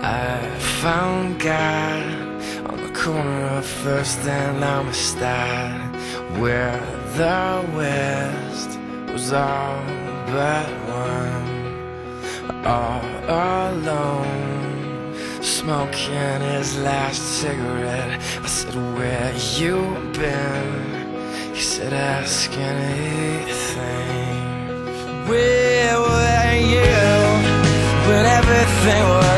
I found God on the corner of First and Amistad, where the West was all but one. All alone, smoking his last cigarette. I said, where you been? He said, ask anything. Where were you when everything was